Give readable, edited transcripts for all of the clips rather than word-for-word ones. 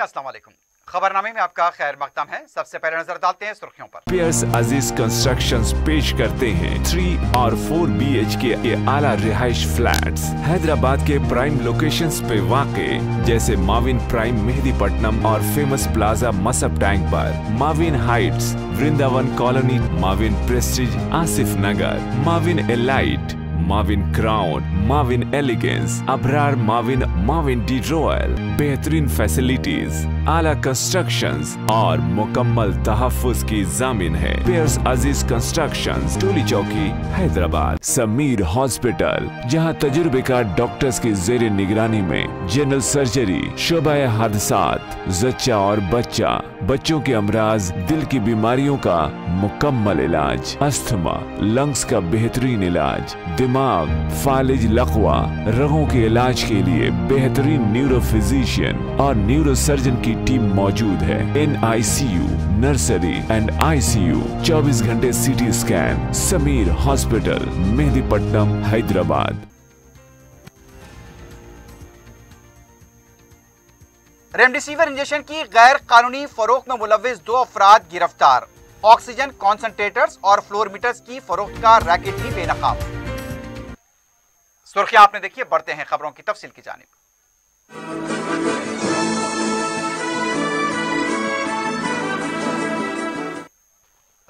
नाज़रीन अस्सलाम वालेकुम। खबरनामे में आपका खैर मकदम है। सबसे पहले नजर डालते हैं सुर्खियों पर। पियर्स अजीज कंस्ट्रक्शंस पेश करते हैं 3 और 4 BHK के आला रिहाइश फ्लैट्स हैदराबाद के प्राइम लोकेशंस पे वाक़े, जैसे माविन प्राइम मेहदीपट्टनम और फेमस प्लाजा मसब टैंक पर, Mavin Heights, Vrindavan Colony, Mavin Prestige Asif Nagar, Mavin Elite, Mavin Crown, Mavin Elegance, Abrar Mavin, Mavin de Royal, बेहतरीन फैसिलिटीज, आला कंस्ट्रक्शंस और मुकम्मल तहफ्फुज की जामिन है। पियर्स अजीज कंस्ट्रक्शंस, टोली चौकी, हैदराबाद। समीर हॉस्पिटल, जहां तजुर्बेकार डॉक्टर्स की जेर निगरानी में जनरल सर्जरी, शोबाए हादसात, जच्चा और बच्चा, बच्चों के अमराज, दिल की बीमारियों का मुकम्मल इलाज, अस्थमा, लंग्स का बेहतरीन इलाज, दिमाग, फालिज, लकवा, रगों के इलाज के लिए बेहतरीन न्यूरो फिजिशियन और न्यूरो सर्जन की टीम मौजूद है। NICU, नर्सरी एंड ICU, 24 घंटे CT scan. Sameer hospital, Mehdipatnam, Hyderabad. Remdesivir injection की गैर कानूनी फरोख्त में मुलव्विस 2 अफराद गिरफ्तार। ऑक्सीजन कॉन्सेंट्रेटर्स और फ्लोरमीटर्स की फरोख्त का रैकेट भी बेनकाब। सुर्खियां आपने देखी, बढ़ते हैं खबरों की तफसील की जानिब।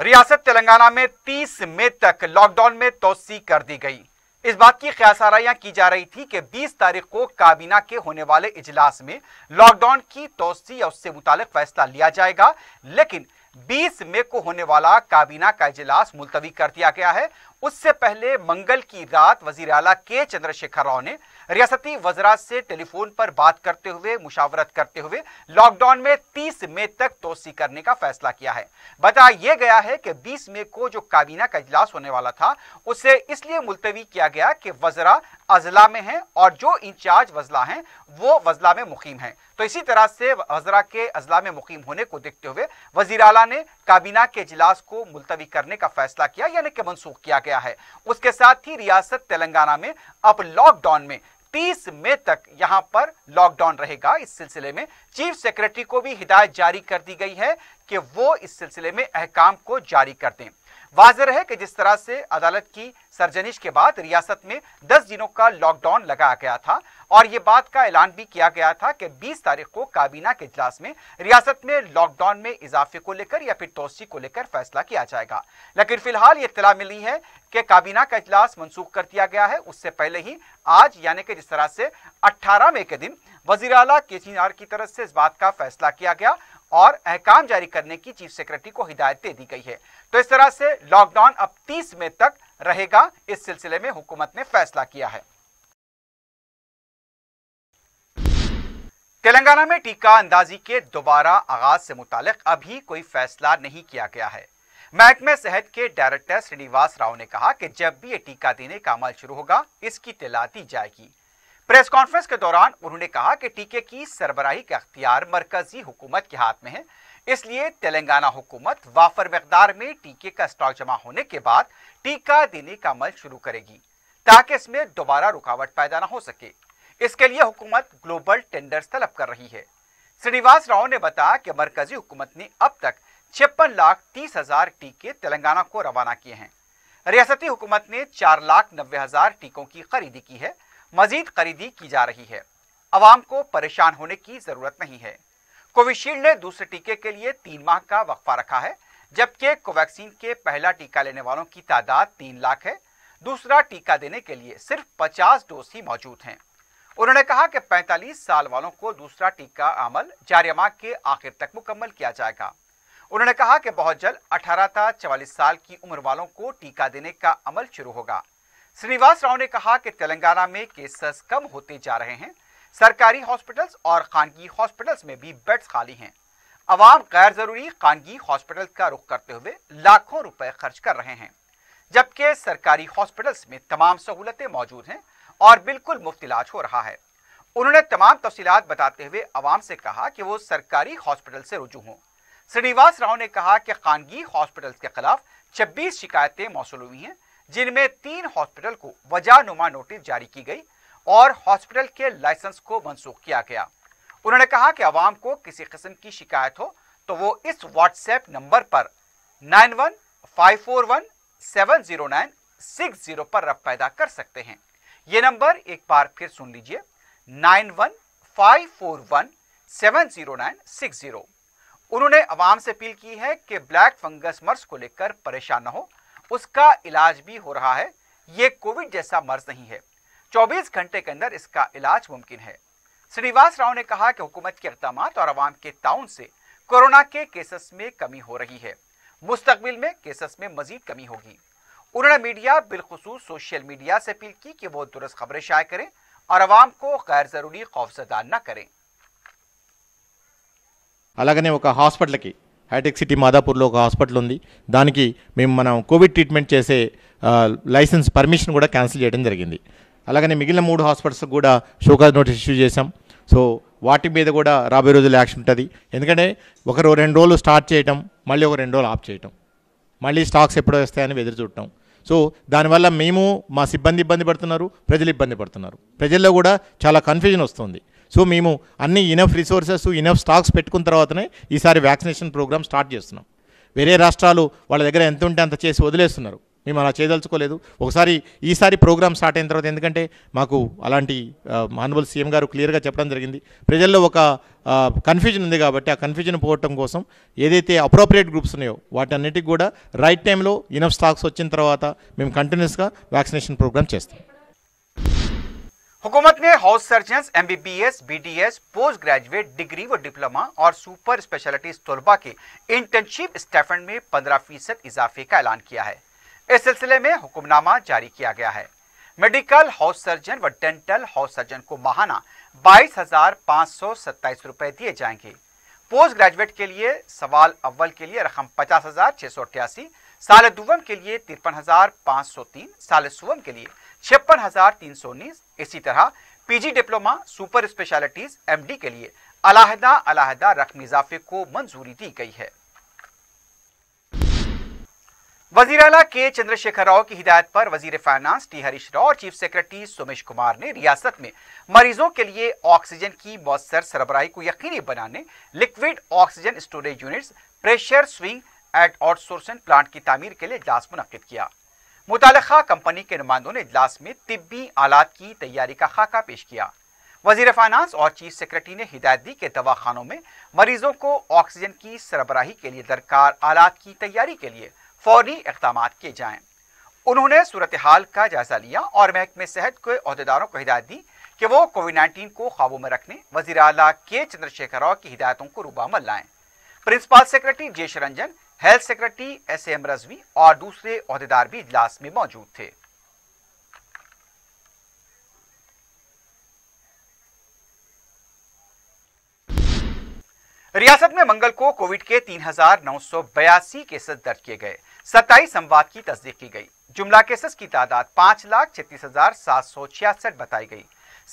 रियासत तेलंगाना में 30 मई तक लॉकडाउन में तोसी कर दी गई। इस बात की ख्यासाराइयां की जा रही थी कि 20 तारीख को काबीना के होने वाले इजलास में लॉकडाउन की तोसी या उससे मुतालिक फैसला लिया जाएगा, लेकिन 20 मई को होने वाला काबीना का इजलास मुलतवी कर दिया गया है। उससे पहले मंगल की रात वजीर आला के चंद्रशेखर राव ने रियासती वज़रा से टेलीफोन पर बात करते हुए, मुशावरत करते हुए लॉकडाउन में 30 मई तक तोसी करने का फैसला किया है। बताया यह गया है कि 20 मई को जो काबीना का इजलास होने वाला था उसे इसलिए मुलतवी किया गया कि वज़रा अजला में हैं और जो इंचार्ज वज़ला हैं वो वज़ला में मुकीम हैं। तो इसी तरह से वज़रा के अजला में मुकीम होने को देखते हुए वज़ीर आला ने काबीना के इजलास को मुलतवी करने का फैसला किया, यानी कि मनसूख किया गया है। उसके साथ ही रियासत तेलंगाना में अब लॉकडाउन में 30 मई तक यहां पर लॉकडाउन रहेगा। इस सिलसिले में चीफ सेक्रेटरी को भी हिदायत जारी कर दी गई है कि वो इस सिलसिले में अहकाम को जारी कर दें। वाज़ेह है कि जिस तरह से अदालत की सरजनिश के बाद रियासत में 10 दिनों का लॉकडाउन लगाया गया था और ये बात का ऐलान भी किया गया था कि 20 तारीख को काबीना के इजलास में रियासत में लॉकडाउन में इजाफे को लेकर या फिर तोसी को लेकर फैसला किया जाएगा। लेकिन फिलहाल ये इत्तला मिली है कि काबीना का इजलास मनसूख कर दिया गया है। उससे पहले ही आज यानी कि जिस तरह से 18 मई के दिन वज़ीर आला केसीआर की तरफ से इस बात का फैसला किया गया और अहकाम जारी करने की चीफ सेक्रेटरी को हिदायत दे दी गई है। तो इस तरह से लॉकडाउन अब 30 मई तक रहेगा, इस सिलसिले में हुकूमत ने फैसला किया है। तेलंगाना में टीका अंदाजी के दोबारा आगाज से मुतालिक अभी कोई फैसला नहीं किया गया है। महकमे सेहत के डायरेक्टर श्रीनिवास राव ने कहा कि जब भी ये टीका देने का अमल शुरू होगा इसकी इत्तला दी जाएगी। प्रेस कॉन्फ्रेंस के दौरान उन्होंने कहा कि टीके की सरबराही का अख्तियार मरकजी हुकूमत के हाथ में है, इसलिए तेलंगाना हुकूमत वाफर मकदार में टीके का स्टॉक जमा होने के बाद टीका देने का अमल शुरू करेगी ताकि इसमें दोबारा रुकावट पैदा न हो सके। इसके लिए हुकूमत ग्लोबल टेंडर्स तलब कर रही है। श्रीनिवास राव ने बताया कि मरकजी हुकूमत ने अब तक 56,30,000 टीके तेलंगाना को रवाना किए हैं। रियासती हुकूमत ने 4,90,000 टीकों की खरीदी की है। मजीद खरीदी की जा रही है। अवाम को परेशान होने की जरूरत नहीं है। कोविशील्ड ने दूसरे टीके के लिए 3 माह का वक्फा रखा है, जबकि कोवैक्सीन के पहला टीका लेने वालों की तादाद 3 लाख है। दूसरा टीका देने के लिए सिर्फ 50 डोज ही मौजूद हैं। उन्होंने कहा कि 45 साल वालों को दूसरा टीका अमल जारी माह के आखिर तक मुकम्मल किया जाएगा। उन्होंने कहा कि बहुत जल्द 18 से 44 साल की उम्र वालों को टीका देने का अमल शुरू होगा। श्रीनिवास राव ने कहा कि तेलंगाना में केसेस कम होते जा रहे हैं। सरकारी हॉस्पिटल्स और खानगी हॉस्पिटल्स में भी बेड्स खाली हैं। अवाम गैर जरूरी खानगी हॉस्पिटल का रुख करते हुए लाखों रुपए खर्च कर रहे हैं, जबकि सरकारी हॉस्पिटल्स में तमाम सहूलतें मौजूद हैं और बिल्कुल मुफ्त इलाज हो रहा है। उन्होंने तमाम तफसीलात बताते हुए अवाम से कहा कि वो सरकारी हॉस्पिटल से रुजू हों। श्रीनिवास राव ने कहा कि खानगी हॉस्पिटल्स के खिलाफ 26 शिकायतें मौसूल हुई हैं, जिनमें 3 हॉस्पिटल को वजहनुमा नोटिस जारी की गई और हॉस्पिटल के लाइसेंस को मनसूख किया गया। उन्होंने कहा कि आवाम को किसी किस्म की शिकायत हो तो वो इस व्हाट्सएप नंबर पर 9154170960 पर रब्त पैदा कर सकते हैं। ये नंबर एक बार फिर सुन लीजिए, 9154170960। उन्होंने आवाम से अपील की है कि ब्लैक फंगस मर्ज को लेकर परेशान न हो, उसका इलाज भी हो रहा है। ये कोविड जैसा मर्ज नहीं है, 24 घंटे के अंदर इसका इलाज मुमकिन है। श्रीनिवास राव ने कहा कि हुकूमत के इक़दाम और आवाम के ताउन से कोरोना के केसेस में कमी हो रही है, मुस्तकबिल में केसेस में मजीद कमी होगी। उन्होंने मीडिया, बिलखुसूस सोशल मीडिया से अपील की कि वो दुरुस्त खबरें शाया करें और आवाम को गैर जरूरी खौफजदा न करें। అలాగనే ఒక హాస్పిటల్కి హైటెక్ సిటీ మాదాపూర్లో ఒక హాస్పిటల్ ఉంది, దానికి మేము మనం కోవిడ్ ట్రీట్మెంట్ చేసే లైసెన్స్ పర్మిషన్ కూడా క్యాన్సిల్ చేయడం జరిగింది. అలాగనే మిగిలిన 3 హాస్పిటల్స్ కూడా షోకాజ్ నోటీస్ ఇష్యూ చేశాం. సో వాటి మీద కూడా రాబోయే రోజుల్లో యాక్షన్ ఉంటుంది. ఎందుకంటే 1-2 రోజులు స్టార్ట్ చేయటం, మళ్ళీ 2 రోజులు ఆఫ్ చేయటం, మళ్ళీ స్టాక్స్ ఎప్పుడో వస్తాయని ఎదురు చూడటం. సో దానివల్ల మేము మా సిబ్బంది ఇబ్బంది పడుతున్నారు, ప్రజలు ఇబ్బంది పడుతున్నారు, ప్రజల్లో కూడా చాలా కన్ఫ్యూజన్ వస్తుంది. సో మేము అన్ని ఇనఫ్ రిసోర్సెస్, ఇనఫ్ స్టాక్స్ పెట్టుకున్న తర్వాతనే ఈసారి వ్యాక్సినేషన్ ప్రోగ్రామ్ స్టార్ట్ చేస్తున్నాం. వేరే రాష్ట్రాలు వాళ్ళ దగ్గర ఎంత ఉంటే అంత చేసి వదిలేస్తున్నారు, మేము అలా చేయదలుచుకోలేదు. ఒకసారి ఈసారి ప్రోగ్రామ్ స్టార్ట్ అయిన తర్వాత, ఎందుకంటే మాకు అలాంటి మానవల్ సీఎం గారు క్లియర్గా చెప్పడం జరిగింది, ప్రజల్లో ఒక కన్ఫ్యూజన్ ఉంది కాబట్టి ఆ కన్ఫ్యూజన్ పోవటం కోసం ఏదైతే అప్రోప్రియేట్ గ్రూప్స్ ఉన్నాయో వాటన్నిటికి కూడా రైట్ టైంలో ఇనఫ్ స్టాక్స్ వచ్చిన తర్వాత మేము కంటిన్యూస్గా వ్యాక్సినేషన్ ప్రోగ్రామ్ చేస్తాం. हुकूमत ने house surgeons, MBBS, BDS, post graduate, degree व डिप्लोमा और सुपर स्पेशलिटीज तलबा के इंटर्नशिप स्टाइपेंड में 15% इजाफे का ऐलान किया है। इस सिलसिले में हुक्मनामा जारी किया गया है। मेडिकल हाउस सर्जन व डेंटल हाउस सर्जन को माहाना 22,527 रुपए दिए जाएंगे। पोस्ट ग्रेजुएट के लिए सवाल अव्वल के लिए रकम 50,688, साल दुवम के लिए 53,503, साल सुवम के लिए 56,319। इसी तरह PG diploma, super specialities, MD के लिए अलहदा रकम इजाफे को मंजूरी दी गई है। वजीर आला के चंद्रशेखर राव की हिदायत पर वजीर फाइनेंस टी हरीश राव और चीफ सेक्रेटरी सोमेश कुमार ने रियासत में मरीजों के लिए ऑक्सीजन की मौसर सरबराही को यकीनी बनाने liquid oxygen storage units, pressure swing at outsourcing plant की तामीर के लिए इजलास मुनक्किद किया। मुतालिका कंपनी के नुमाइंदों ने इजलास में तिब्बी आलात की तैयारी का खाका पेश किया। वजीर फाइनेंस और चीफ सेक्रेटरी ने हिदायत दी कि दवाखानों में मरीजों को ऑक्सीजन की सरबराही के लिए दरकार आलात की तैयारी के लिए फौरी इक़दाम किए जाएं। उन्होंने सूरत हाल का जायजा लिया और महकमे सेहत के अहदेदारों को हिदायत दी कि वो कोविड-19 को काबू में रखने वजीर आला के चंद्रशेखर राव की हिदायतों को रूबामल लाएं। प्रिंसिपल सेक्रेटरी जेश Ranjan, health secretary SM Razvi और दूसरे अहदेदार भी इजलास में मौजूद थे। रियासत में मंगल को कोविड के 3,982 केसेस दर्ज किए गए, 27 अमवात की तस्दीक की गई। जुमला केसेस की तादाद 5,36,766 बताई गई।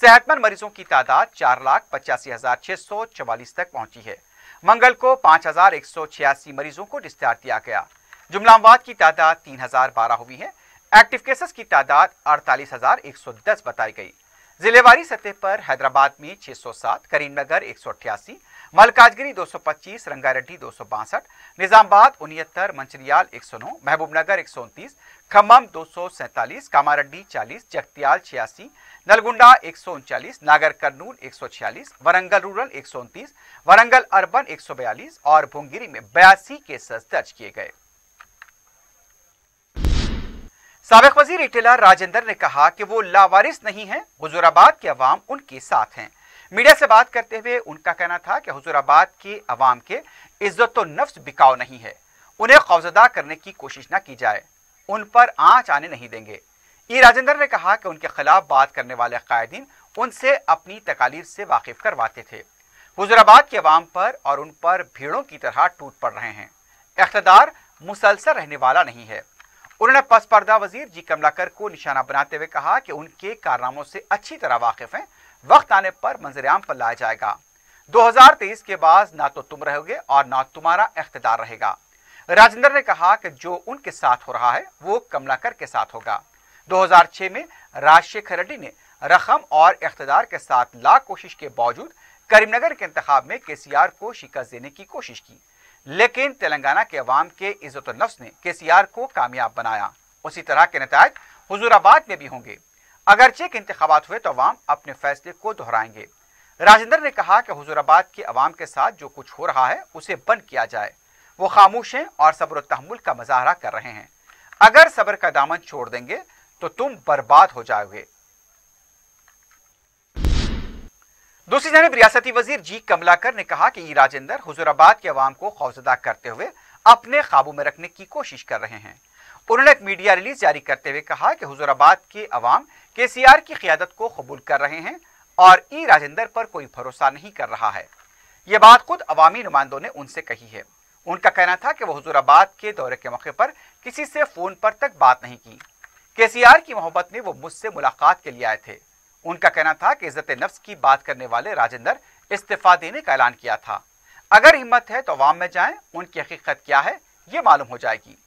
सेहतमंद मरीजों की तादाद 4,85,644 तक पहुंची है। मंगल को 5,186 मरीजों को डिस्चार्ज दिया गया। जुमला अमवात की तादाद 3,012 हुई है। एक्टिव केसेस की तादाद 48,110 बताई गई। जिलेवारी सतह पर हैदराबाद में 607, करीमनगर 188, मलकाजगिरी 225, रंगारेड्डी 262, निजामाबाद 69, मंचिरियाल 109, महबूबनगर 129, खम्मम 247, कामारेड्डी 40, जगतियाल 86, नलगुंडा 139, नागर कर्नूल 146, वरंगल रूरल 129, वरंगल अर्बन 142 और भुंगिरी में 82 केसेस दर्ज किए गए। साबिक वजीर इटेलर राजेंद्र ने कहा कि वो लावारिस नहीं हैं, हुजूराबाद के अवाम उनके साथ हैं। मीडिया से बात करते हुए उनका कहना था कि हुजूराबाद के अवाम के इज्जत व नफ्स बिकाऊ नहीं है, उन्हें खौफजदा करने की कोशिश न की जाए, उन पर आंच आने नहीं देंगे। राजेंद्र ने कहा कि उनके खिलाफ बात करने वाले कायदीन उनसे अपनी तकालीर से वाकिफ करवाते थे। हुजूराबाद के अवाम पर और उन पर भीड़ों की तरह टूट पड़ रहे हैं। इख्तिदार मुसलसल रहने वाला नहीं है। उन्होंने पसपर्दा वजीर जी कमलाकर को निशाना बनाते हुए कहा कि उनके कारनामों से अच्छी तरह वाकिफ हैं, वक्त आने पर मंजरेआम पर लाया जाएगा। 2023 के बाद ना तो तुम रहोगे और ना तुम्हारा इख्तिदार रहेगा। राजेंद्र ने कहा कि जो उनके साथ हो रहा है वो कमलाकर के साथ होगा। 2006 में राजशेखर रेड्डी ने रकम और इख्तिदार के साथ लाख कोशिश के बावजूद करीमनगर के इंतखाब में केसीआर को शिकस्त देने की कोशिश की, लेकिन तेलंगाना के अवाम के इज्जत नफ्स ने केसीआर को कामयाब बनाया। उसी तरह के नतायज हुजूराबाद में भी होंगे। अगरचे के इंतखाबात हुए तो अवाम अपने फैसले को दोहराएंगे। राजेंद्र ने कहा कि हुजूराबाद के अवाम के साथ जो कुछ हो रहा है उसे बंद किया जाए। वो खामोश हैं और सब्र तहम्मुल का मुजाहरा कर रहे हैं। अगर सब्र का दामन छोड़ देंगे तो तुम बर्बाद हो जाओगे। दूसरी जानब रियासती वजीर जी कमलाकर ने कहा कि राजेंद्र हुजूराबाद के अवाम को खौफजदा करते हुए अपने काबू में रखने की कोशिश कर रहे हैं। उन्होंने एक मीडिया रिलीज जारी करते हुए कहा कि हुजूराबाद के अवाम केसीआर की क़ियादत को कबूल कर रहे हैं और राजेंद्र पर कोई भरोसा नहीं कर रहा है। यह बात खुद अवामी नुमाइंदों ने उनसे कही है। उनका कहना था कि वह हुजूराबाद के दौरे के मौके पर किसी से फोन पर तक बात नहीं की। केसीआर की मोहब्बत में वो मुझसे मुलाकात के लिए आए थे। उनका कहना था कि इज्जत नफ्स की बात करने वाले राजेंद्र इस्तीफा देने का ऐलान किया था। अगर हिम्मत है तो अवाम में जाएं, उनकी हकीकत क्या है ये मालूम हो जाएगी।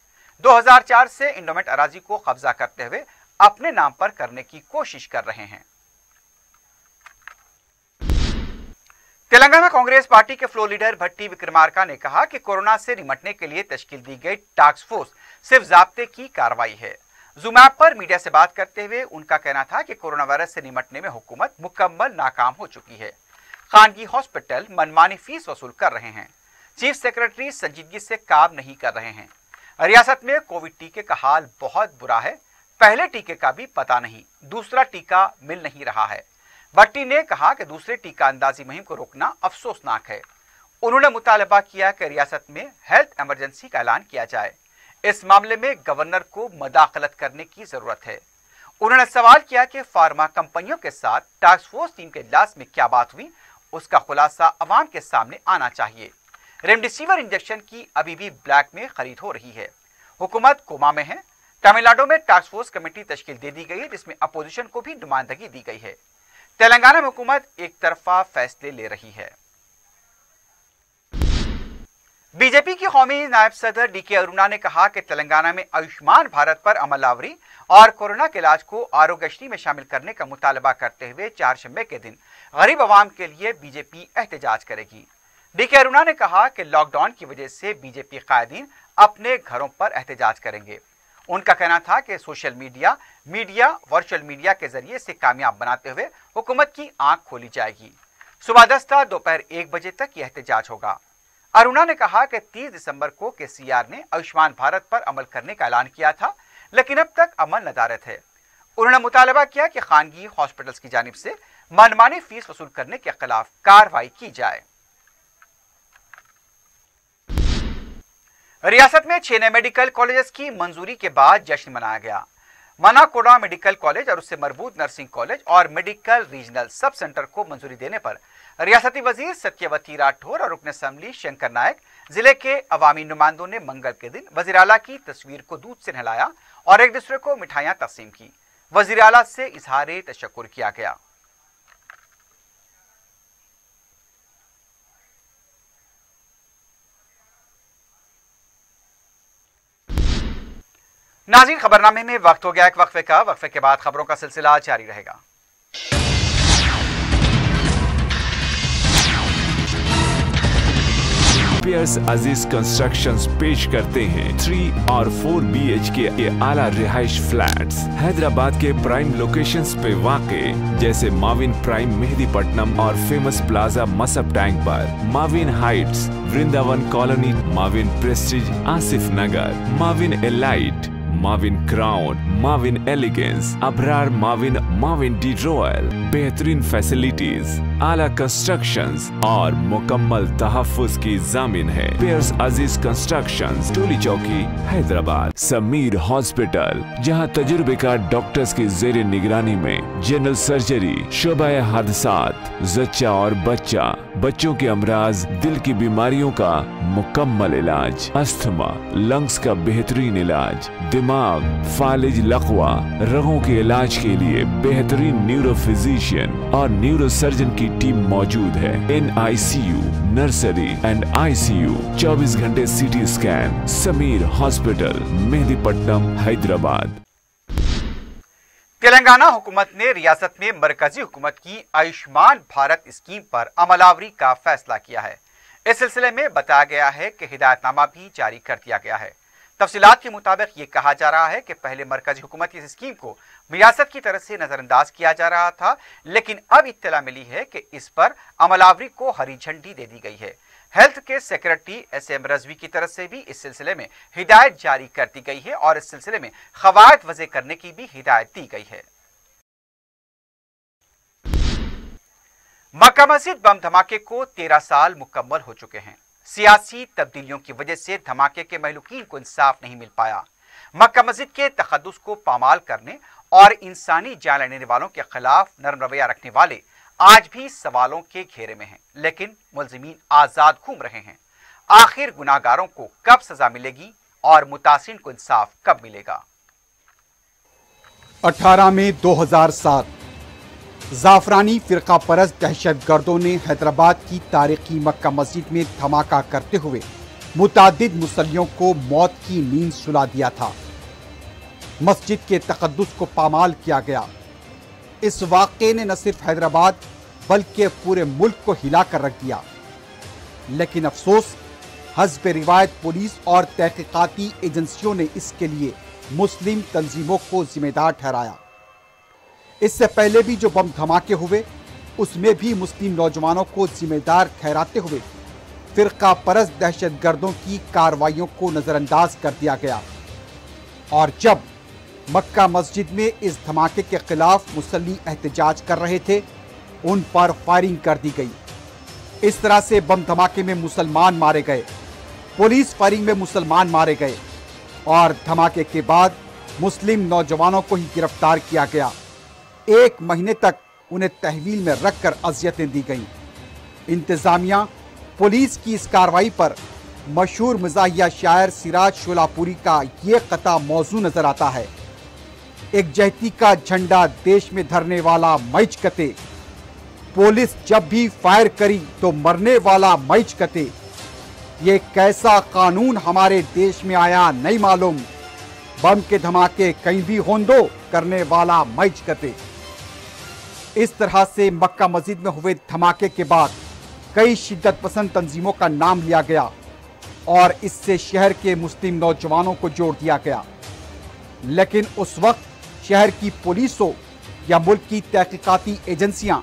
2004 से इंडोमेंट अराजी को कब्जा करते हुए अपने नाम पर करने की कोशिश कर रहे हैं। तेलंगाना कांग्रेस पार्टी के फ्लोर लीडर भट्टी विक्रमार्का ने कहा कि कोरोना से निपटने के लिए तश्कील दी गई टास्क फोर्स सिर्फ ज़ाब्ते की कार्रवाई है। जूम ऐप पर मीडिया से बात करते हुए उनका कहना था कि कोरोना वायरस से निपटने में हुकूमत मुकम्मल नाकाम हो चुकी है। खानगी हॉस्पिटल मनमानी फीस वसूल कर रहे हैं। चीफ सेक्रेटरी संजीदगी से काम नहीं कर रहे हैं। रियासत में कोविड टीके का हाल बहुत बुरा है। पहले टीके का भी पता नहीं, दूसरा टीका मिल नहीं रहा है। भट्टी ने कहा कि दूसरे टीका अंदाजी मुहिम को रोकना अफसोसनाक है। उन्होंने मुतालबा किया कि रियासत में हेल्थ इमरजेंसी का ऐलान किया जाए। इस मामले में गवर्नर को मदाखलत करने की जरूरत है। उन्होंने सवाल किया कि फार्मा कंपनियों के साथ टास्क फोर्स टीम के इजलास में क्या बात हुई, उसका खुलासा अवाम के सामने आना चाहिए। रेमडेसिविर इंजेक्शन की अभी भी ब्लैक में खरीद हो रही है। हुकूमत कोमा में है। तमिलनाडु में टास्क फोर्स कमेटी तश्कील दे दी गई है, जिसमें अपोजिशन को भी नुमाइंदगी दी गई है। तेलंगाना में हुकूमत एक तरफा फैसले ले रही है। बीजेपी की कौमी नायब सदर डीके अरुणा ने कहा कि तेलंगाना में आयुष्मान भारत पर अमलावरी और कोरोना के इलाज को आरोग्यश्री में शामिल करने का मुतालबा करते हुए चारशंबे के दिन गरीब आवाम के लिए बीजेपी एहतजाज करेगी। डीके अरुणा ने कहा कि लॉकडाउन की वजह से बीजेपी कायदीन अपने घरों पर एहतजाज करेंगे। उनका कहना था कि सोशल मीडिया वर्चुअल मीडिया के जरिए से कामयाब बनाते हुए हुकूमत की आंख खोली जाएगी। सुबह 10 से दोपहर 1 बजे तक यह एहतजाज होगा। अरुणा ने कहा कि 30 दिसंबर को केसीआर ने आयुष्मान भारत पर अमल करने का ऐलान किया था, लेकिन अब तक अमल नदारत है। उन्होंने मुतालबा किया कि खानगी हॉस्पिटल्स की जानिब से मनमानी फीस वसूल करने के खिलाफ कार्रवाई की जाए। रियासत में 6 नए मेडिकल कॉलेजेस की मंजूरी के बाद जश्न मनाया गया। मनाकोड़ा मेडिकल कॉलेज और उससे मरबूत नर्सिंग कॉलेज और मेडिकल रीजनल सब सेंटर को मंजूरी देने पर रियासती वजीर सत्यवती राठौर और रुकन असम्बली शंकर नायक, जिले के अवामी नुमाइंदों ने मंगल के दिन वजीर आला की तस्वीर को दूध से नहलाया और एक दूसरे को मिठाइयां तकसीम की। वजीर आला से इजहार तशक्कुर किया गया। नाज़रीन, खबरनामे में वक्त हो गया एक वक्फे का। वक्फे के बाद खबरों का सिलसिला जारी रहेगा। पियर्स अजीज कंस्ट्रक्शंस पेश करते हैं 3 और 4 BHK के आला रिहाइश फ्लैट्स हैदराबाद के प्राइम लोकेशंस पे वाक़े, जैसे माविन प्राइम मेहदीपट्टनम और फेमस प्लाजा मसब टैंक पर, Mavin Heights Vrindavan Colony, Mavin Prestige Asif Nagar, Mavin Elite, Mavin Crown, Mavin Elegance, Abrar Mavin, Mavin de Royal. बेहतरीन फैसिलिटीज, आला कंस्ट्रक्शंस और मुकम्मल तहफ्फुज़ की जामिन है। पियर्स अजीज कंस्ट्रक्शंस, टोली चौकी, हैदराबाद। समीर हॉस्पिटल, जहां तजुर्बेकार डॉक्टर्स की जेर निगरानी में जनरल सर्जरी, शोबा हादसात, जच्चा और बच्चा, बच्चों के अमराज, दिल की बीमारियों का मुकम्मल इलाज, अस्थमा, लंग्स का बेहतरीन इलाज, दिमाग, फालिज, लकवा, रगों के इलाज के लिए बेहतरीन न्यूरो फिजिशियन और न्यूरो सर्जन की टीम मौजूद है। NICU, नर्सरी एंड ICU, 24 घंटे CT scan. Sameer hospital, Mehdipatnam, Hyderabad. Telangana हुकूमत ने रियासत में मरकजी हुकूमत की आयुष्मान भारत स्कीम पर अमलावरी का फैसला किया है। इस सिलसिले में बताया गया है कि हिदायतनामा भी जारी कर दिया गया है। तफसीलात के मुताबिक ये कहा जा रहा है कि पहले मरकजी हुकूमत की इस स्कीम को रियासत की तरफ से नजरअंदाज किया जा रहा था, लेकिन अब इत्तला मिली है कि इस पर अमलावरी को हरी झंडी दे दी गई है। हेल्थ के सेक्रेटरी SM रजवी की तरफ से भी इस सिलसिले में हिदायत जारी कर दी गई है और इस सिलसिले में खवायद वज़े करने की भी हिदायत दी गई है। मक्का मस्जिद बम धमाके को 13 साल मुकम्मल हो चुके हैं। सियासी तब्दीलियों की वजह से धमाके के महलूकीन को इंसाफ नहीं मिल पाया। मक्का मस्जिद के तखद्दुस को पामाल करने और इंसानी जान लेने वालों के खिलाफ नरम रवैया रखने वाले आज भी सवालों के घेरे में हैं, लेकिन मुलजिमीन आजाद घूम रहे हैं। आखिर गुनाहगारों को कब सजा मिलेगी और मुतासिन को इंसाफ कब मिलेगा? 18 मई 2007 जाफरानी फिरका परस्त दहशतगर्दों ने हैदराबाद की तारीखी मक्का मस्जिद में धमाका करते हुए मुतादिद मुसल्लियों को मौत की नींद सुला दिया था। मस्जिद के तकद्दुस को पामाल किया गया। इस वाक़े ने न सिर्फ हैदराबाद बल्कि पूरे मुल्क को हिला कर रख दिया। लेकिन अफसोस, हस्ब रिवायत पुलिस और तहकीकाती एजेंसियों ने इसके लिए मुस्लिम तंजीमों को जिम्मेदार ठहराया। इससे पहले भी जो बम धमाके हुए उसमें भी मुस्लिम नौजवानों को जिम्मेदार ठहराते हुए फिरका परस्त दहशतगर्दों की कार्रवाइयों को नजरअंदाज कर दिया गया। और जब मक्का मस्जिद में इस धमाके के खिलाफ मुसल्ली एहतजाज कर रहे थे, उन पर फायरिंग कर दी गई। इस तरह से बम धमाके में मुसलमान मारे गए, पुलिस फायरिंग में मुसलमान मारे गए और धमाके के बाद मुस्लिम नौजवानों को ही गिरफ्तार किया गया। 1 महीने तक उन्हें तहवील में रखकर अजियतें दी गईं। इंतजामिया पुलिस की इस कार्रवाई पर मशहूर मज़ाहिया शायर सिराज शोलापुरी का ये कता मौजू नजर आता है। एक जहती का झंडा देश में धरने वाला मैच कते, पुलिस जब भी फायर करी तो मरने वाला मैच कते। ये कैसा कानून हमारे देश में आया नहीं मालूम, बम के धमाके कहीं भी होंदो करने वाला मैच कते। इस तरह से मक्का मस्जिद में हुए धमाके के बाद कई शिद्दत पसंद तंजीमों का नाम लिया गया और इससे शहर के मुस्लिम नौजवानों को जोड़ दिया गया। लेकिन उस वक्त शहर की पुलिस हो या मुल्क की तहकीकाती एजेंसियां,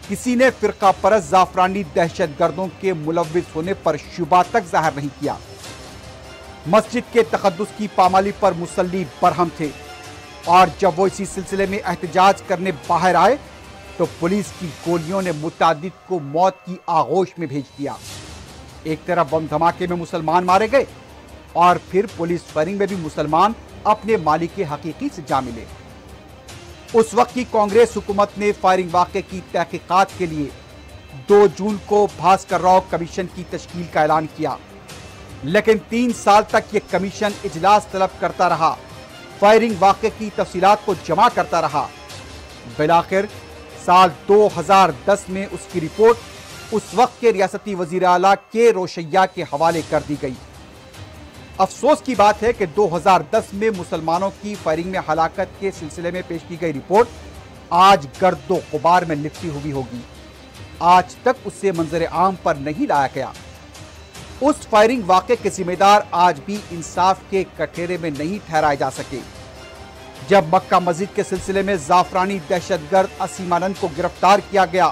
किसी ने फिरका परस्त जाफरानी दहशतगर्दों के मुलव्विस होने पर शुबा तक जाहिर नहीं किया। मस्जिद के तकद्दुस की पामाली पर मुसल्ली बरहम थे और जब वो इसी सिलसिले में एहतजाज करने बाहर आए तो पुलिस की गोलियों ने मुतादिद को मौत की आगोश में भेज दिया। एक तरफ बम धमाके में मुसलमान मारे गए और फिर पुलिस फायरिंग में भी मुसलमान अपने मालिक के हकीकी से जा मिले। उस वक्त की कांग्रेस हुकूमत ने फायरिंग वाक़े की तहकीकात के लिए 2 जून को भास्कर राव कमीशन की तश्कील का ऐलान किया, लेकिन 3 साल तक ये कमीशन इजलास तलब करता रहा, फायरिंग वाक़े की तफसीलात को जमा करता रहा। बिलाखिर साल 2010 में उसकी रिपोर्ट उस वक्त के रियासती वजीर आला के रोशैया के हवाले कर दी गई। अफसोस की बात है कि 2010 में मुसलमानों की फायरिंग में हलाकत के सिलसिले में पेश की गई रिपोर्ट आज गर्दो गुबार में लिपटी हुई होगी। आज तक उससे मंजर आम पर नहीं लाया गया। उस फायरिंग वाक़े के जिम्मेदार आज भी इंसाफ के कठेरे में नहीं ठहराए जा सके। जब मक्का मस्जिद के सिलसिले में जाफरानी दहशतगर्द असीम आनंद को गिरफ्तार किया गया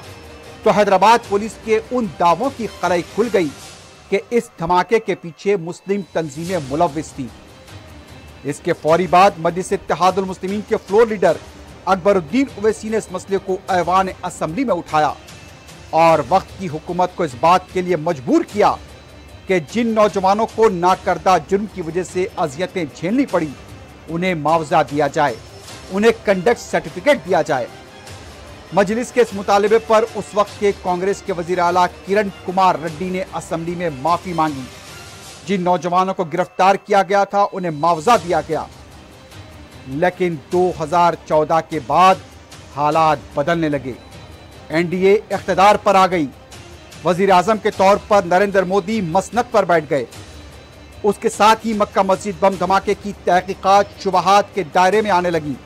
तो हैदराबाद पुलिस के उन दावों की खलाई खुल गई कि इस धमाके के पीछे मुस्लिम तंजीमें मुलव्विस थी। इसके फौरी बाद मजलिस इत्तेहादुल मुस्लिमीन के फ्लोर लीडर अकबरुद्दीन ओवैसी ने इस मसले को ऐवान असम्बली में उठाया और वक्त की हुकूमत को इस बात के लिए मजबूर किया कि जिन नौजवानों को नाकर्दा जुर्म की वजह से अजियतें झेलनी पड़ी उन्हें मुआवजा दिया जाए, उन्हें कंडक्ट सर्टिफिकेट दिया जाए। मजलिस के इस मुतालबे पर उस वक्त के कांग्रेस के वजीर आला किरण कुमार रेड्डी ने असम्बली में माफी मांगी। जिन नौजवानों को गिरफ्तार किया गया था उन्हें मुआवजा दिया गया, लेकिन 2014 के बाद हालात बदलने लगे। एनडीए इख्तिदार पर आ गई। वजीर आजम के तौर पर नरेंद्र मोदी मसनद पर बैठ गए। उसके साथ ही मक्का मस्जिद बम धमाके की तहकीकात शुबहात के दायरे में आने लगी।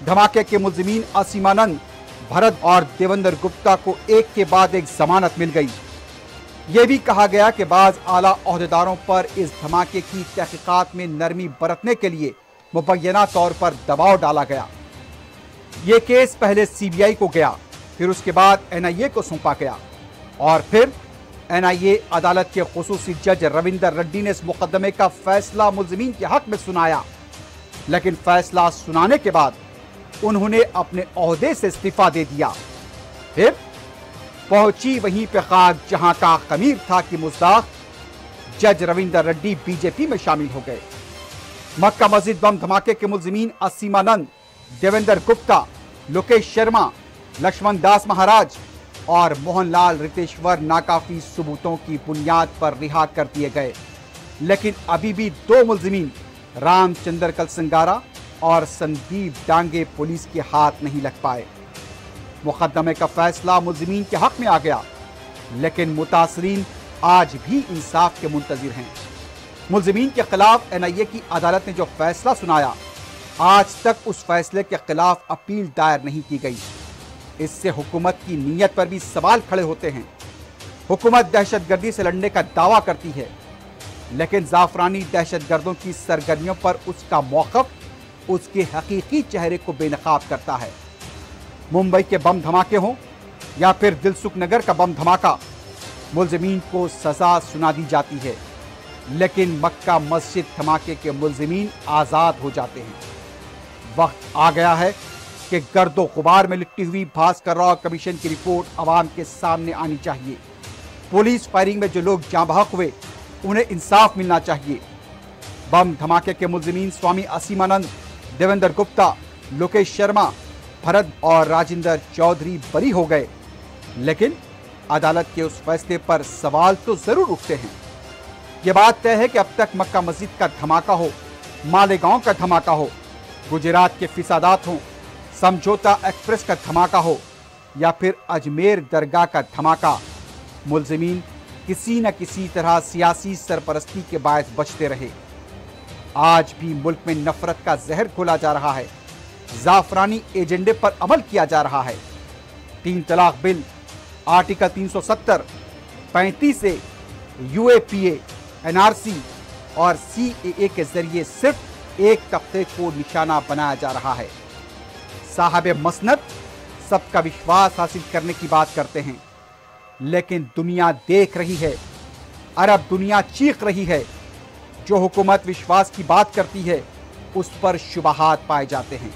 धमाके के मुलजिमीन असीमानंद, भरत और देवेंद्र गुप्ता को एक के बाद एक जमानत मिल गई। ये भी कहा गया कि बाज आला ओहदेदारों पर इस धमाके की तहकीकात में नरमी बरतने के लिए मुबैना तौर पर दबाव डाला गया। ये केस पहले सीबीआई को गया, फिर उसके बाद एनआईए को सौंपा गया और फिर एनआईए अदालत के खुसूसी जज रविंदर रेड्डी ने इस मुकदमे का फैसला मुलजिमीन के हक में सुनाया। लेकिन फैसला सुनाने के बाद उन्होंने अपने ओहदे से इस्तीफा दे दिया। फिर पहुंची वहीं पे खाक जहां का खमीर था कि मुस्ताक जज रविंदर रेड्डी बीजेपी में शामिल हो गए। मक्का मस्जिद बम धमाके के मुलजिमीन असीमानंद, देवेंद्र गुप्ता, लोकेश शर्मा, लक्ष्मण दास महाराज और मोहनलाल रितेश्वर नाकाफी सबूतों की बुनियाद पर रिहा कर दिए गए। लेकिन अभी भी दो मुलजिमीन रामचंद्र कलसंगारा और संदीप डांगे पुलिस के हाथ नहीं लग पाए। मुकदमे का फैसला मुलजिमीन के हक में आ गया, लेकिन मुतासरीन आज भी इंसाफ के मुंतजिर हैं। मुलजिमीन के खिलाफ एनआईए की अदालत ने जो फैसला सुनाया, आज तक उस फैसले के खिलाफ अपील दायर नहीं की गई। इससे हुकूमत की नीयत पर भी सवाल खड़े होते हैं। हुकूमत दहशतगर्दी से लड़ने का दावा करती है, लेकिन जाफरानी दहशतगर्दों की सरगर्मियों पर उसका मौक़िफ़ उसके हकीकी चेहरे को बेनकाब करता है। मुंबई के बम धमाके हों या फिर दिलसुख नगर का बम धमाका, मुलजिमीन को सजा सुना दी जाती है, लेकिन मक्का मस्जिद धमाके के मुलजिमीन आज़ाद हो जाते हैं। वक्त आ गया है कि गर्दो गुबार में लिपटी हुई भास्कर राव कमीशन की रिपोर्ट अवाम के सामने आनी चाहिए। पुलिस फायरिंग में जो लोग जाँ बहक हुए, उन्हें इंसाफ मिलना चाहिए। बम धमाके के मुलजिमीन स्वामी असीमानंद, देवेंद्र गुप्ता, लोकेश शर्मा, भरत और राजेंद्र चौधरी बरी हो गए, लेकिन अदालत के उस फैसले पर सवाल तो जरूर उठते हैं। यह बात तय है कि अब तक मक्का मस्जिद का धमाका हो, मालेगांव का धमाका हो, गुजरात के फिसादात हों, समझौता एक्सप्रेस का धमाका हो या फिर अजमेर दरगाह का धमाका, मुलजिमीन किसी न किसी तरह सियासी सरपरस्ती के बायस बचते रहे। आज भी मुल्क में नफरत का जहर घोला जा रहा है, जाफरानी एजेंडे पर अमल किया जा रहा है। 3 तलाक बिल, आर्टिकल 370, 35 से यूएपीए, एनआरसी और सीएए के जरिए सिर्फ एक तबके को निशाना बनाया जा रहा है। साहब मसनद सबका विश्वास हासिल करने की बात करते हैं, लेकिन दुनिया देख रही है, अरब दुनिया चीख रही है। जो हुकूमत विश्वास की बात करती है, उस पर शुबहात पाए जाते हैं।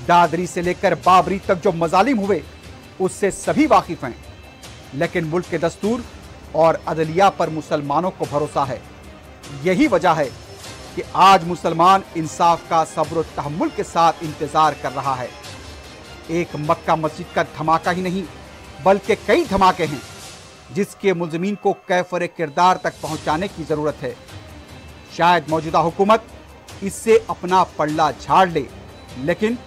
दादरी से लेकर बाबरी तक जो मजालिम हुए, उससे सभी वाकिफ हैं, लेकिन मुल्क के दस्तूर और अदलिया पर मुसलमानों को भरोसा है। यही वजह है कि आज मुसलमान इंसाफ का सब्र और तहम्मुल के साथ इंतजार कर रहा है। एक मक्का मस्जिद का धमाका ही नहीं, बल्कि कई धमाके हैं जिसके मुलजिमीन को कैफर किरदार तक पहुंचाने की जरूरत है। शायद मौजूदा हुकूमत इससे अपना पल्ला झाड़ ले, लेकिन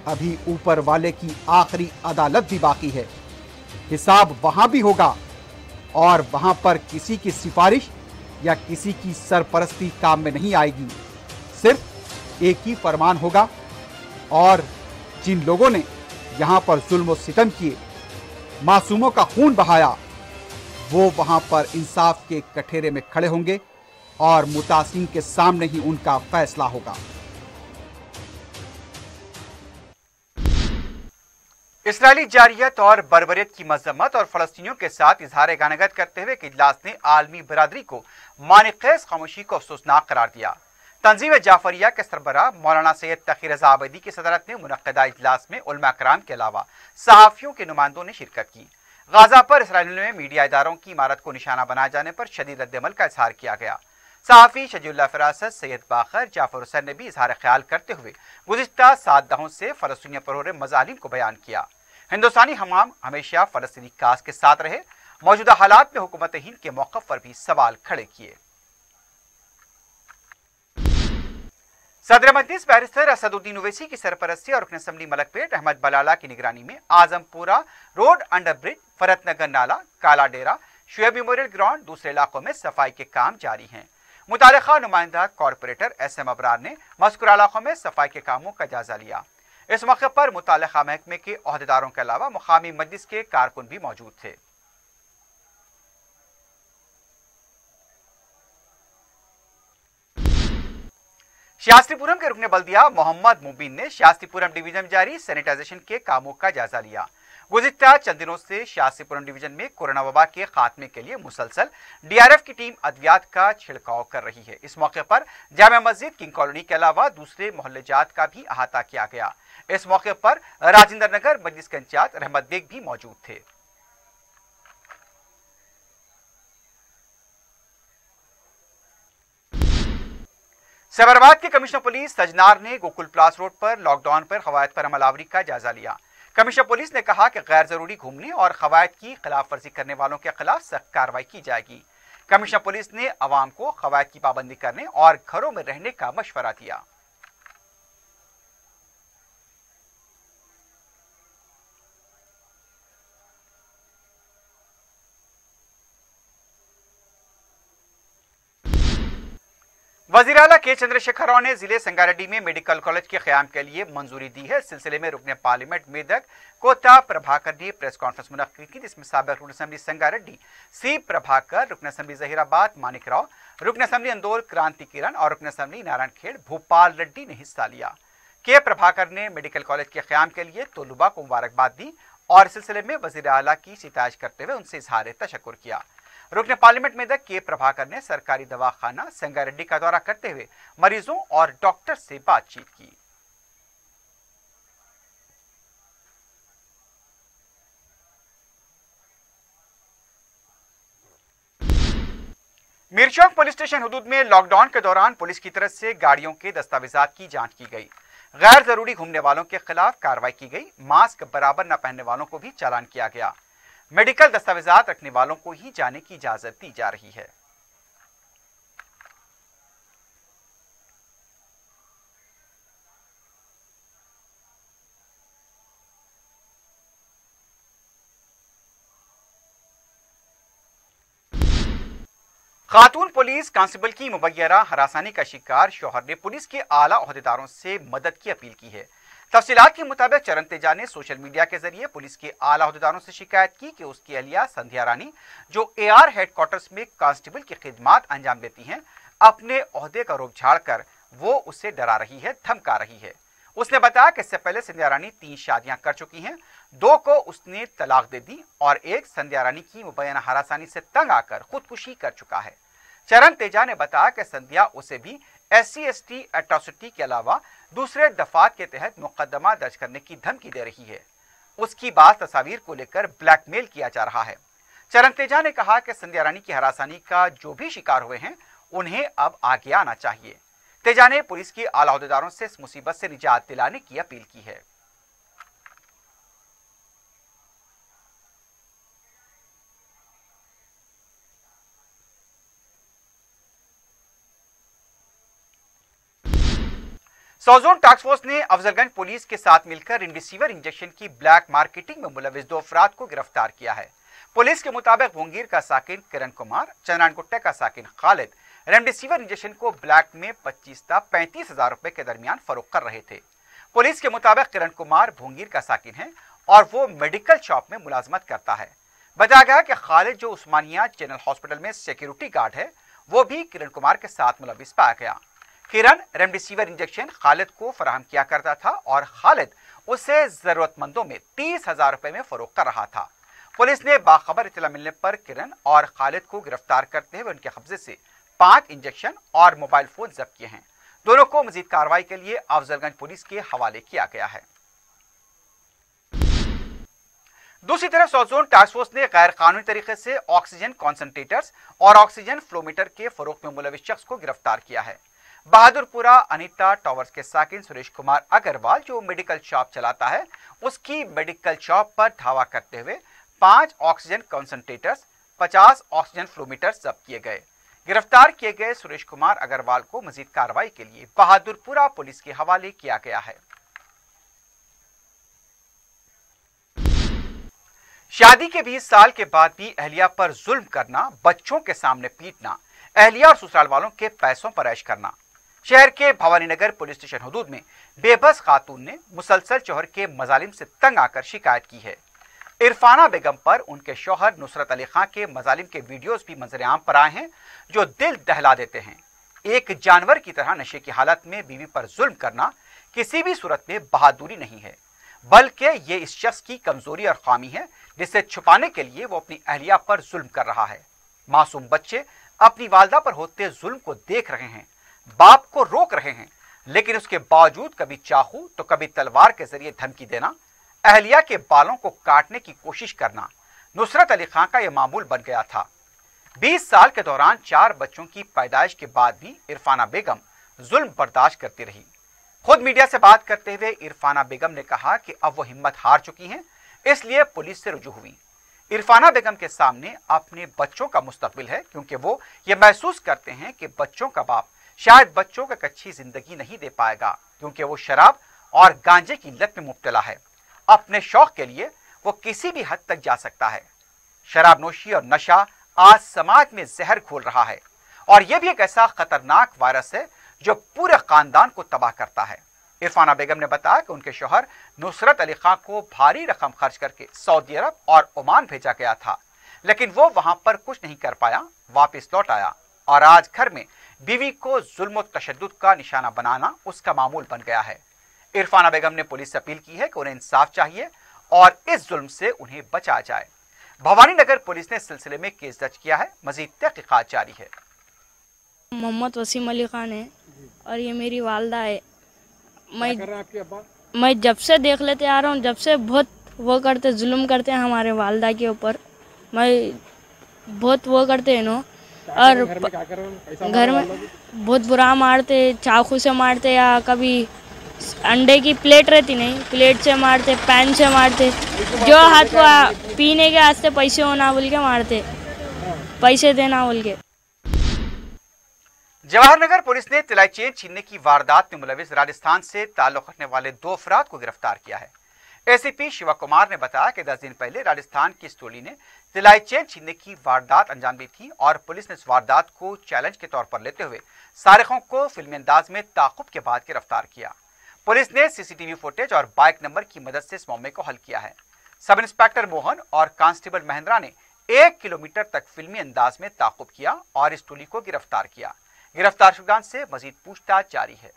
अभी ऊपर वाले की आखिरी अदालत भी बाकी है। हिसाब वहां भी होगा और वहां पर किसी की सिफारिश या किसी की सरपरस्ती काम में नहीं आएगी। सिर्फ एक ही फरमान होगा और जिन लोगों ने यहां पर जुल्म और सितम किए, मासूमों का खून बहाया, वो वहां पर इंसाफ के कठेरे में खड़े होंगे और मुतासिन के सामने ही उनका फैसला होगा। इसराइली जारियत और बर्बरियत की मजम्मत और फलस्तीनियों के साथ इजहार गानगत करते हुए इजलास ने आलमी बरादरी को मानिखेज खामोशी को अफसोसनाक करार दिया। तंजीम जाफरिया के सरबराह मौलाना सैयद तकी रजा आबदी की सदरत में मुनक्किदा इजलास में उलमा कराम के अलावा सहाफ़ियों के नुमाइंदों ने शिरकत की। गाजा पर इसराइल में मीडिया इदारों की इमारत को निशाना बनाए जाने पर शदीद रद्दअमल का इजहार किया गया। सहाफ़ी शजीउल्लाह फरासत, सैयद बाखर, जाफर हुसैन ने भी इजहार ख्याल करते हुए गुज़िश्ता 7 दहाकों से फ़लस्तीनियों पर हो रहे मज़ालिम को बयान किया। हिंदुस्तानी हमाम हमेशा फ़लस्तीनी काज के साथ रहे, मौजूदा हालात में हुकूमत हिंद के मौक़िफ़ पर भी सवाल खड़े किए। सदर मजलिस बैरिस्टर असदुद्दीन ओवैसी की सरपरस्ती और रुकन असम्बली मलकपेट अहमद बलाला की निगरानी में आजमपुरा रोड अंडर ब्रिज, फरतनगर नाला, काला डेरा, शुएब मेमोरियल ग्राउंड, दूसरे इलाकों में सफाई के काम जारी हैं। मुतालिका नुमाइंदा कॉरपोरेटर SM अबरार ने मज़कूरा इलाकों में सफाई के कामों का जायजा लिया। इस मौके पर मुताल्लिका महकमे के ओहदेदारों के अलावा मुकामी मजलिस के कारकुन भी मौजूद थे। शास्त्रीपुरम के रुकने बल्दिया मोहम्मद मुबीन ने शास्त्रीपुरम डिवीजन में जारी सैनिटाइजेशन के कामों का जायजा लिया। गुज़िश्ता चंद दिनों से शास्त्रीपुरम डिवीजन में कोरोना वबा के खात्मे के लिए मुसलसल डीआरएफ की टीम अद्वियात का छिड़काव कर रही है। इस मौके पर जामा मस्जिद, किंग कॉलोनी के अलावा दूसरे मोहल्ले जात का भी अहाता किया गया। इस मौके पर राजेंद्र नगर मजलिस के इंचार्ज रहमत बेग भी मौजूद थे। सैबराबाद के कमिश्नर पुलिस सजनार ने गोकुल प्लास रोड पर लॉकडाउन पर कवायद पर अमलावरी का जायजा लिया। कमिश्नर पुलिस ने कहा कि गैर जरूरी घूमने और कवायद की खिलाफ वर्जी करने वालों के खिलाफ सख्त कार्रवाई की जाएगी। कमिश्नर पुलिस ने अवाम को कवायद की पाबंदी करने और घरों में रहने का मशवरा दिया। वज़ीर आला के चंद्रशेखर राव ने जिले संगारेड्डी में मेडिकल कॉलेज के क़याम के लिए मंजूरी दी है। इस सिलसिले में रुकने पार्लियामेंट मेदक कोता प्रभाकर ने प्रेस कॉन्फ्रेंस मुनक्किद की, जिसमें साबिक़ रुकन असेंबली संगारेड्डी सी प्रभाकर, रुकन असेंबली जहीराबाद मानिक राव, रुकन असेंबली अंदौर क्रांति किरण और रुकन असेंबली नारायण खेड़ भोपाल रेड्डी ने हिस्सा लिया। के प्रभाकर ने मेडिकल कॉलेज के क़याम के लिए तलबा को मुबारकबाद दी और इस सिलसिले में वज़ीर आला की सिताइश करते हुए उनसे इजहार तशक्कुर किया। रुकने पार्लियामेंट मेदक के प्रभाकर ने सरकारी दवाखाना संगारेड्डी का दौरा करते हुए मरीजों और डॉक्टर से बातचीत की। मीरचौक पुलिस स्टेशन हुदूद में लॉकडाउन के दौरान पुलिस की तरफ से गाड़ियों के दस्तावेजात की जांच की गई। गैर जरूरी घूमने वालों के खिलाफ कार्रवाई की गई। मास्क बराबर न पहनने वालों को भी चालान किया गया। मेडिकल दस्तावेजात रखने वालों को ही जाने की इजाजत दी जा रही है। खातून पुलिस कांस्टेबल की मुबैयरा हरासानी का शिकार शौहर ने पुलिस के आला ओहदेदारों से मदद की अपील की है। तफसीलात के मुताबिक चरण तेजा ने सोशल मीडिया के जरिए पुलिस के आला ओहदेदारों से शिकायत की कि उसकी अहलिया संध्या रानी, जो AR हेडक्वार्टर्स में कांस्टेबल की खिदमात अंजाम देती हैं, अपने ओहदे का रूप झाड़कर वो उससे डरा रही है, धमका रही है। उसने बताया कि इससे पहले संध्या रानी 3 शादियां कर चुकी हैं, 2 को उसने तलाक दे दी और एक संध्या रानी की मुबैना हरासानी से तंग आकर खुदकुशी कर चुका है। चरण तेजा ने बताया कि संध्या उसे भी SC/ST एट्रोसिटी के अलावा दूसरे दफात के तहत मुकदमा दर्ज करने की धमकी दे रही है। उसकी बात तस्वीर को लेकर ब्लैकमेल किया जा रहा है। चरण तेजा ने कहा कि संध्या रानी की हरासानी का जो भी शिकार हुए हैं उन्हें अब आगे आना चाहिए। तेजा ने पुलिस के आला ओहदेदारों से इस मुसीबत से निजात दिलाने की अपील की है। सौजोन टास्क फोर्स ने अफजलगंज पुलिस के साथ मिलकर रेमडेसिविर इंजेक्शन की ब्लैक मार्केटिंग में मुलविस 2 अफराद को गिरफ्तार किया है। पुलिस के मुताबिक भोंगीर का साकिन किरण कुमार, चंद्रानगुट्टे का साकिन खालिद रेमडेसिविर इंजेक्शन को ब्लैक में 25 से 35 हजार रुपए के दरमियान फरोख्त कर रहे थे। पुलिस के मुताबिक किरण कुमार भोंगीर का साकिन है और वो मेडिकल शॉप में मुलाजमत करता है। बताया गया कि खालिद, जो उस्मानिया जनरल हॉस्पिटल में सिक्योरिटी गार्ड है, वो भी किरण कुमार के साथ मुलविस पाया गया। किरण रेमडेसिविर इंजेक्शन खालिद को फराहम किया करता था और खालिद उसे जरूरतमंदों में 30,000 रुपए में फरोख्त कर रहा था। पुलिस ने बाखबर इत्तला मिलने पर किरण और खालिद को गिरफ्तार करते हुए उनके कब्जे से 5 इंजेक्शन और मोबाइल फोन जब्त किए हैं। दोनों को मजीद कार्रवाई के लिए अफजलगंज पुलिस के हवाले किया गया है। दूसरी तरफ सौजोन टास्क फोर्स ने गैर कानूनी तरीके से ऑक्सीजन कॉन्सेंट्रेटर्स और ऑक्सीजन फ्लोमीटर के फरोख्त में मुलविस शख्स को गिरफ्तार किया है। बहादुरपुरा अनीता टावर्स के साकिन सुरेश कुमार अग्रवाल, जो मेडिकल शॉप चलाता है, उसकी मेडिकल शॉप पर धावा करते हुए 5 ऑक्सीजन कॉन्सेंट्रेटर्स, 50 ऑक्सीजन फ्लोमीटर्स जब्त किए गए। गिरफ्तार किए गए सुरेश कुमार अग्रवाल को मजीद कार्रवाई के लिए बहादुरपुरा पुलिस के हवाले किया गया है। शादी के 20 साल के बाद भी अहलिया पर जुल्म करना, बच्चों के सामने पीटना, अहलिया और ससुराल वालों के पैसों पर ऐश करना। शहर के भवानीनगर पुलिस स्टेशन हदूद में बेबस खातून ने मुसलसल शौहर के मजालिम से तंग आकर शिकायत की है। इरफाना बेगम पर उनके शौहर नुसरत अली खां के मजालिम के वीडियोस भी मंजर-ए-आम पर आए हैं जो दिल दहला देते हैं। एक जानवर की तरह नशे की हालत में बीवी पर जुल्म करना किसी भी सूरत में बहादुरी नहीं है, बल्कि ये इस शख्स की कमजोरी और खामी है जिसे छुपाने के लिए वो अपनी अहलिया पर जुल्म कर रहा है। मासूम बच्चे अपनी वालदा पर होते जुल्म को देख रहे हैं, बाप को रोक रहे हैं, लेकिन उसके बावजूद कभी चाकू तो कभी तलवार के जरिए धमकी देना, अहलिया के बालों को काटने की कोशिश करना नुसरत अली खां का यह मामूल बन गया था। 20 साल के दौरान 4 बच्चों की पैदाइश के बाद भी इरफाना बेगम जुल्म बर्दाश्त करती रही। खुद मीडिया से बात करते हुए इरफाना बेगम ने कहा कि अब वो हिम्मत हार चुकी हैं, इसलिए पुलिस से रुजू हुई। इरफाना बेगम के सामने अपने बच्चों का मुस्तकबिल है, क्योंकि वो ये महसूस करते हैं कि बच्चों का बाप शायद बच्चों को एक अच्छी जिंदगी नहीं दे पाएगा, क्योंकि वो शराब और गांजे की लत में मुब्तला है। अपने शौक के लिए वो किसी भी हद तक जा सकता है। शराब नोशी और नशा आज समाज में जहर घोल रहा है और यह भी एक ऐसा खतरनाक वायरस है जो पूरे खानदान को तबाह करता है। इरफाना बेगम ने बताया कि उनके शौहर नुसरत अली खां को भारी रकम खर्च करके सऊदी अरब और ओमान भेजा गया था, लेकिन वो वहां पर कुछ नहीं कर पाया, वापस लौट आया और आज घर में बीवी को जुल्म और तशद्दुद का निशाना बनाना उसका मामूल बन गया है। इरफाना बेगम ने पुलिस से अपील की है कि उन्हें इंसाफ चाहिए और इस जुल्म से उन्हें बचाया जाए। भवानीनगर पुलिस ने इस सिलसिले में केस दर्ज किया है, मजीद तहकीकात जारी है। मोहम्मद वसीम अली खान है और ये मेरी वालदा है। मैं जब से देख लेते आ रहा हूँ, जब से बहुत वो करते जुल्म करते हैं हमारे वालदा के ऊपर, मैं बहुत वो करते हैं नो। और घर में बहुत बुरा मारते, चाकू से मारते या कभी अंडे की प्लेट रहती नहीं, प्लेट से मारते, पैन से मारते, जो हाथ को पीने के वास्ते पैसे होना बोल के मारते, पैसे देना बोल के। जवाहरनगर पुलिस ने तिलाई चेन छीनने की वारदात में मुलविस राजस्थान से ताल्लुक रखने वाले 2 अफराद को गिरफ्तार किया है। एसीपी शिवा कुमार ने बताया कि 10 दिन पहले राजस्थान की इस टोली ने तिलाई चेन छीनने की वारदात अंजाम दी थी और पुलिस ने इस वारदात को चैलेंज के तौर पर लेते हुए सारिकों को फिल्मी अंदाज में ताक़ुब के बाद गिरफ्तार किया। पुलिस ने सीसीटीवी फुटेज और बाइक नंबर की मदद से इस मामले को हल किया है। सब इंस्पेक्टर मोहन और कांस्टेबल महेंद्रा ने 1 किलोमीटर तक फिल्मी अंदाज में ताक़ुब किया और इस टोली को गिरफ्तार किया। गिरफ्तार शुदान से मजीद पूछताछ जारी है।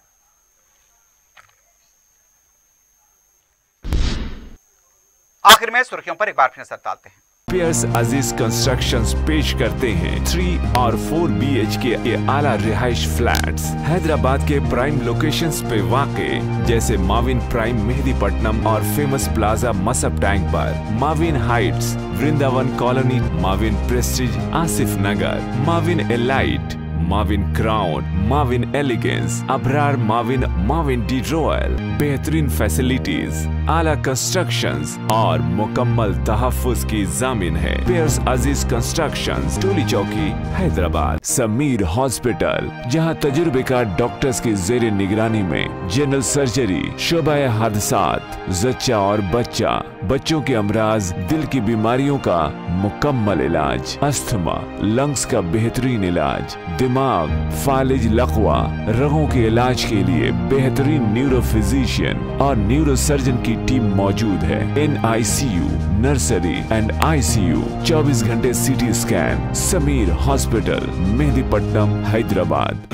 आखिर में सुर्खियों पर एक बार फिर नजर डालते हैं। पियर्स अजीज कंस्ट्रक्शंस पेश करते हैं 3 और 4 BHK के आला रिहाइश फ्लैट्स हैदराबाद के प्राइम लोकेशंस पे वाक़े, जैसे माविन प्राइम मेहदीपट्टनम और फेमस प्लाजा मसब टैंक पर, Mavin Heights, Vrindavan Colony, Mavin Prestige Asif Nagar, Mavin Elite, Mavin Crown, Mavin Elegance, Abrar Mavin, Mavin de Royal, बेहतरीन फैसिलिटीज, आला कंस्ट्रक्शंस और मुकम्मल तहफ्फुज की जामिन है। पियर्स अजीज कंस्ट्रक्शंस, टोली चौकी, हैदराबाद। समीर हॉस्पिटल, जहां तजुर्बेकार डॉक्टर्स की जेर निगरानी में जनरल सर्जरी, शोबाए हादसात, जच्चा और बच्चा, बच्चों के अमराज, दिल की बीमारियों का मुकम्मल इलाज, अस्थमा, लंग्स का बेहतरीन इलाज, दिमाग, फालिज, लकवा, रगों के इलाज के लिए बेहतरीन न्यूरो फिजिशियन और न्यूरो सर्जन की टीम मौजूद है। NICU, नर्सरी एंड ICU, 24 घंटे CT scan. Sameer hospital, Mehdipatnam, Hyderabad.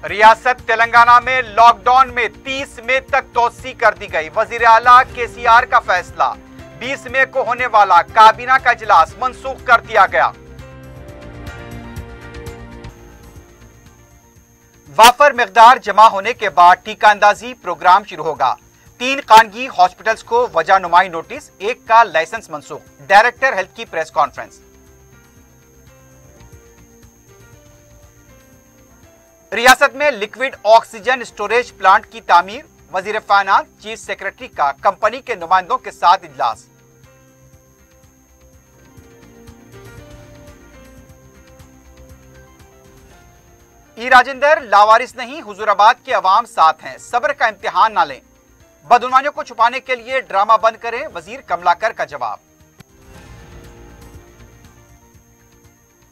रियासत तेलंगाना में लॉकडाउन में 30 मई तक तोसी कर दी गई। वजीर आला KCR का फैसला, 20 मई को होने वाला काबीना का इजलास मंसूख कर दिया गया। वाफर मिकदार जमा होने के बाद टीका अंदाजी प्रोग्राम शुरू होगा। 3 खानगी हॉस्पिटल्स को वजह नुमाई नोटिस, 1 का लाइसेंस मंसूख। डायरेक्टर हेल्थ की प्रेस कॉन्फ्रेंस। रियासत में लिक्विड ऑक्सीजन स्टोरेज प्लांट की तामीर, वजीर फाइनेंस, चीफ सेक्रेटरी का कंपनी के नुमाइंदों के साथ इजलास। ई राजेंद्र लावारिस नहीं, हुजूराबाद के अवाम साथ हैं, सब्र का इम्तिहान ना लें। बदनुमानियों को छुपाने के लिए ड्रामा बंद करें, वजीर कमलाकर का जवाब।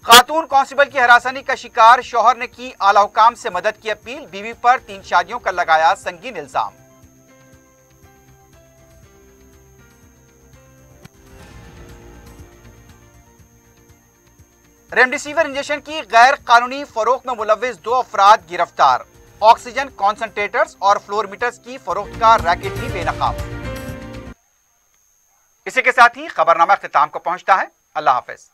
खातून कांस्टेबल की हरासनी का शिकार शौहर ने की आला हुकाम से मदद की अपील, बीवी पर 3 शादियों का लगाया संगीन इल्जाम। रेमडेसिविर इंजेक्शन की गैर कानूनी फरोख्त में मुलव्विस 2 अफराद गिरफ्तार। ऑक्सीजन कॉन्सेंट्रेटर्स और फ्लोरमीटर्स की फरोख्त का रैकेट भी बेनकाब। इसी के साथ ही खबरनामा इख्तिताम को पहुंचता है। अल्लाह हाफिज।